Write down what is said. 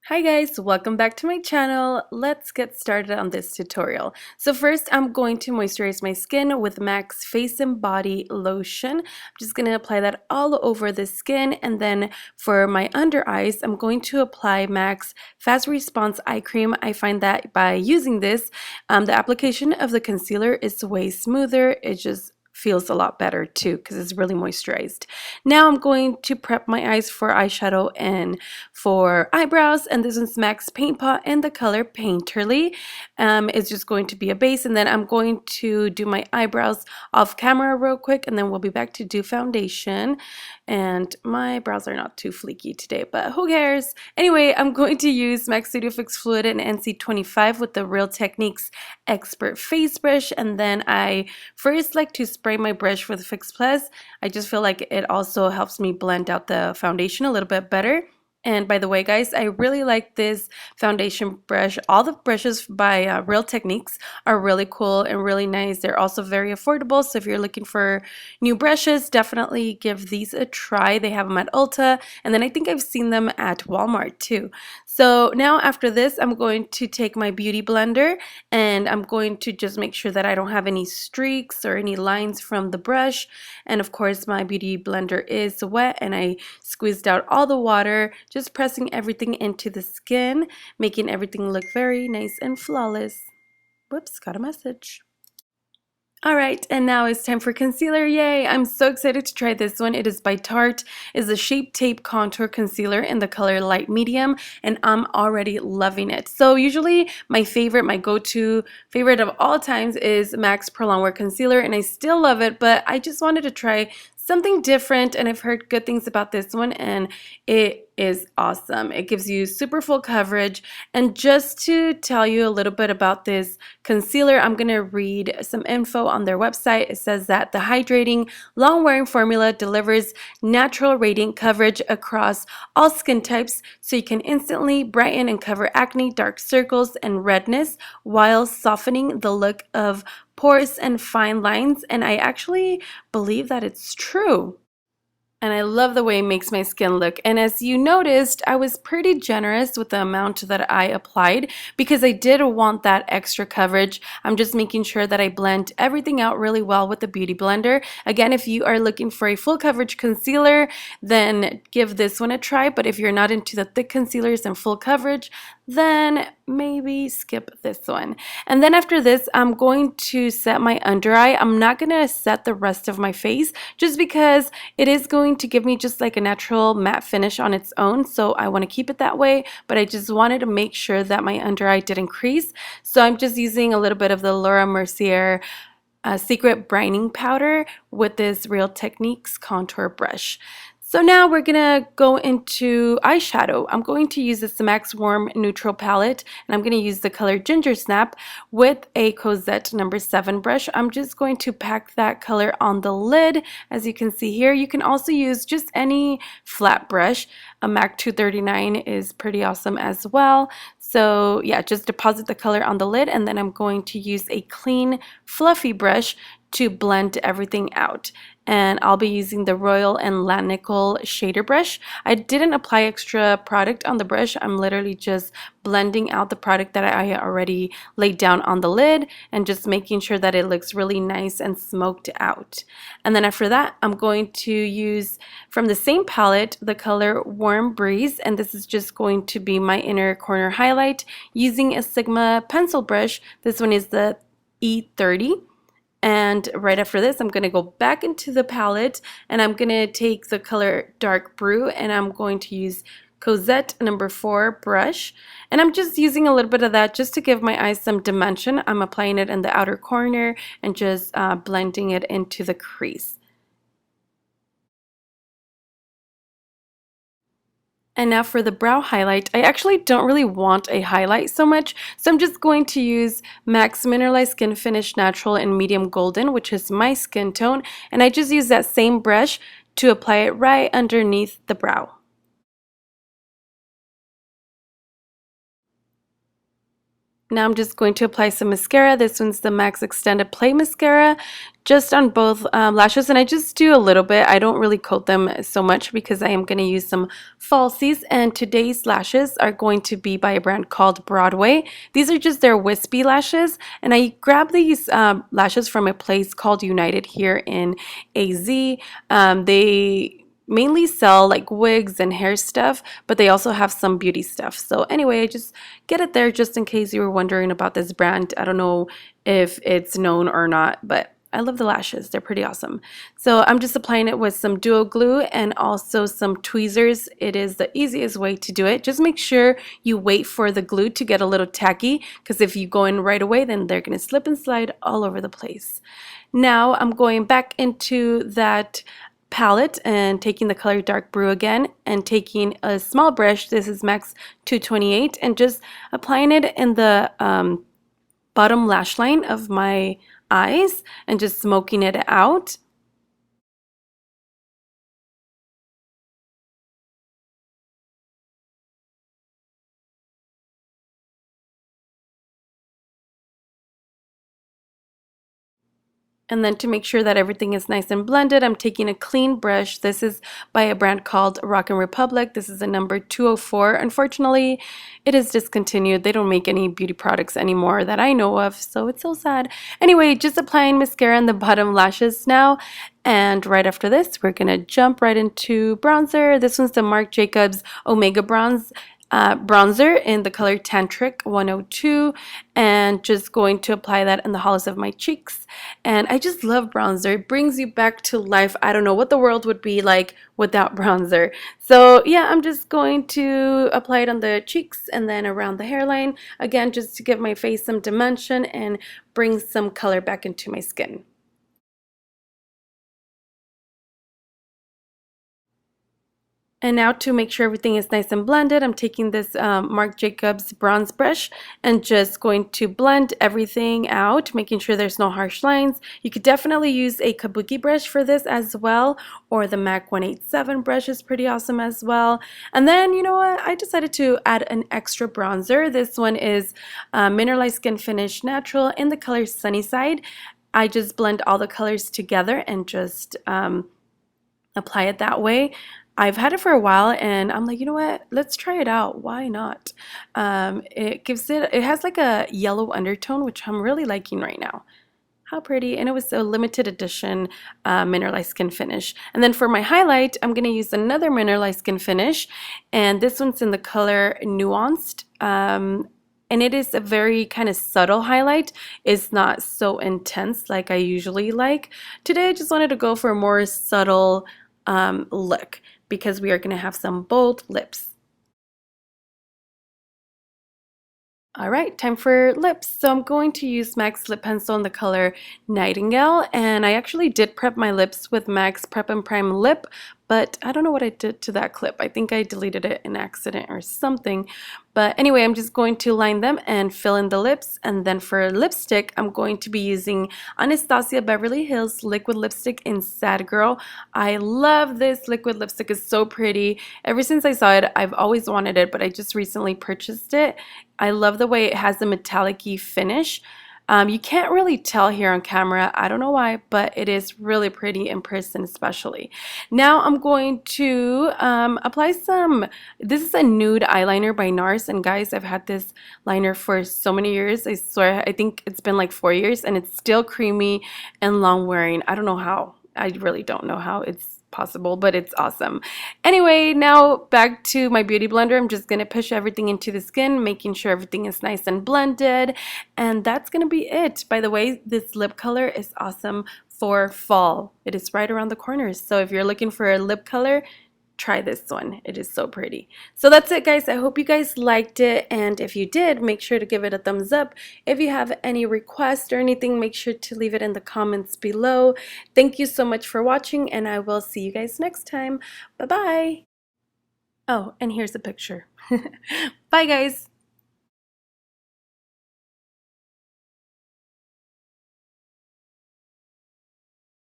Hi guys, welcome back to my channel. Let's get started on this tutorial. So first I'm going to moisturize my skin with MAC's Face and Body Lotion. I'm just going to apply that all over the skin, and then for my under eyes I'm going to apply MAC's Fast Response Eye Cream. I find that by using this, the application of the concealer is way smoother. It just feels a lot better too because it's really moisturized. Now I'm going to prep my eyes for eyeshadow and for eyebrows, and this is MAC's Paint Pot in the color Painterly. It's just going to be a base, and then I'm going to do my eyebrows off camera real quick, and then we'll be back to do foundation. And my brows are not too fleeky today, but who cares? Anyway, I'm going to use MAC Studio Fix Fluid and NC25 with the Real Techniques Expert Face Brush, and then I first like to spray my brush with Fix Plus. I just feel like it also helps me blend out the foundation a little bit better. And by the way, guys, I really like this foundation brush. All the brushes by Real Techniques are really cool and really nice. They're also very affordable, so if you're looking for new brushes, definitely give these a try. They have them at Ulta, and then I think I've seen them at Walmart too. So now after this, I'm going to take my beauty blender, and I'm going to just make sure that I don't have any streaks or any lines from the brush. And of course, my beauty blender is wet, and I squeezed out all the water, just pressing everything into the skin, making everything look very nice and flawless. Whoops, got a message. Alright, and now it's time for concealer. Yay! I'm so excited to try this one. It is by Tarte. It's a Shape Tape Contour Concealer in the color Light Medium, and I'm already loving it. So usually my go-to favorite of all times is MAC's Pro Longwear Concealer, and I still love it, but I just wanted to try something different, and I've heard good things about this one, and it is awesome. It gives you super full coverage. And just to tell you a little bit about this concealer, I'm going to read some info on their website. It says that the hydrating, long-wearing formula delivers natural radiant coverage across all skin types, so you can instantly brighten and cover acne, dark circles, and redness while softening the look of pores and fine lines. And I actually believe that it's true. And I love the way it makes my skin look. And as you noticed, I was pretty generous with the amount that I applied because I did want that extra coverage. I'm just making sure that I blend everything out really well with the Beauty Blender. Again, if you are looking for a full coverage concealer, then give this one a try. But if you're not into the thick concealers and full coverage, then maybe skip this one. And then after this, I'm going to set my under eye. I'm not going to set the rest of my face just because it is going to give me just like a natural matte finish on its own. So I want to keep it that way, but I just wanted to make sure that my under eye didn't crease. So I'm just using a little bit of the Laura Mercier Secret Brightening Powder with this Real Techniques contour brush. So now we're gonna go into eyeshadow. I'm going to use this MAC's Warm Neutral Palette, and I'm going to use the color Ginger Snap with a Cosette number 7 brush. I'm just going to pack that color on the lid, as you can see here. You can also use just any flat brush. A MAC 239 is pretty awesome as well. So yeah, just deposit the color on the lid, and then I'm going to use a clean, fluffy brush to blend everything out. And I'll be using the Royal and Lanicle shader brush. I didn't apply extra product on the brush. I'm literally just blending out the product that I already laid down on the lid and just making sure that it looks really nice and smoked out. And then after that, I'm going to use from the same palette the color Warm Breeze, and this is just going to be my inner corner highlight using a Sigma pencil brush. This one is the E30. And right after this, I'm going to go back into the palette, and I'm going to take the color Dark Brew, and I'm going to use Cosette number 4 brush. And I'm just using a little bit of that just to give my eyes some dimension. I'm applying it in the outer corner and just blending it into the crease. And now for the brow highlight, I actually don't really want a highlight so much, so I'm just going to use MAC's Mineralized Skin Finish Natural in Medium Golden, which is my skin tone, and I just use that same brush to apply it right underneath the brow. Now I'm just going to apply some mascara. This one's the MAC Extended Play Mascara, just on both lashes. And I just do a little bit. I don't really coat them so much because I am going to use some falsies. And today's lashes are going to be by a brand called Broadway. These are just their wispy lashes. And I grabbed these lashes from a place called United here in AZ. They mainly sell like wigs and hair stuff, but they also have some beauty stuff. So anyway, I just get it there just in case you were wondering about this brand. I don't know if it's known or not, but I love the lashes. They're pretty awesome. So I'm just applying it with some duo glue and also some tweezers. It is the easiest way to do it. Just make sure you wait for the glue to get a little tacky, because if you go in right away, then they're going to slip and slide all over the place. Now I'm going back into that palette and taking the color Dark Brew again and taking a small brush, this is Max 228, and just applying it in the bottom lash line of my eyes and just smoking it out. And then to make sure that everything is nice and blended, I'm taking a clean brush. This is by a brand called Rock & Republic. This is a number 204. Unfortunately, it is discontinued. They don't make any beauty products anymore that I know of, so it's so sad. Anyway, just applying mascara on the bottom lashes now. And right after this, we're going to jump right into bronzer. This one's the Marc Jacobs Omega Bronze bronzer in the color Tantric 102, and just going to apply that in the hollows of my cheeks. And I just love bronzer. It brings you back to life. I don't know what the world would be like without bronzer. So yeah, I'm just going to apply it on the cheeks and then around the hairline, again just to give my face some dimension and bring some color back into my skin. And now to make sure everything is nice and blended, I'm taking this Marc Jacobs bronze brush and just going to blend everything out, making sure there's no harsh lines. You could definitely use a kabuki brush for this as well, or the MAC 187 brush is pretty awesome as well. And then, you know what, I decided to add an extra bronzer. This one is Mineralized Skin Finish Natural in the color Sunnyside. I just blend all the colors together and just apply it that way. I've had it for a while and I'm like, you know what, let's try it out. Why not? It has like a yellow undertone, which I'm really liking right now. How pretty. And it was a limited edition mineralized skin finish. And then for my highlight, I'm going to use another mineralized skin finish, and this one's in the color Nuanced. And it is a very kind of subtle highlight. It's not so intense like I usually like. Today I just wanted to go for a more subtle look, because we are going to have some bold lips. All right, time for lips. So I'm going to use MAC's lip pencil in the color Nightingale, and I actually did prep my lips with MAC's Prep and Prime Lip, but I don't know what I did to that clip. I think I deleted it in accident or something. But anyway, I'm just going to line them and fill in the lips. And then for lipstick, I'm going to be using Anastasia Beverly Hills liquid lipstick in Sad Girl. I love this liquid lipstick. It's so pretty. Ever since I saw it, I've always wanted it, but I just recently purchased it. I love the way it has a metallic-y finish. You can't really tell here on camera, I don't know why, but it is really pretty in person especially. Now I'm going to apply some, this is a nude eyeliner by NARS, and guys, I've had this liner for so many years. I swear, I think it's been like 4 years, and it's still creamy and long wearing. I don't know how. I really don't know how it's possible, but it's awesome. Anyway, now back to my beauty blender. I'm just gonna push everything into the skin, making sure everything is nice and blended, and that's gonna be it. By the way, this lip color is awesome for fall. It is right around the corners, so if you're looking for a lip color, try this one. It is so pretty. So that's it, guys. I hope you guys liked it, and if you did, make sure to give it a thumbs up. If you have any requests or anything, make sure to leave it in the comments below. Thank you so much for watching, and I will see you guys next time. Bye bye. Oh, and here's a picture. Bye, guys.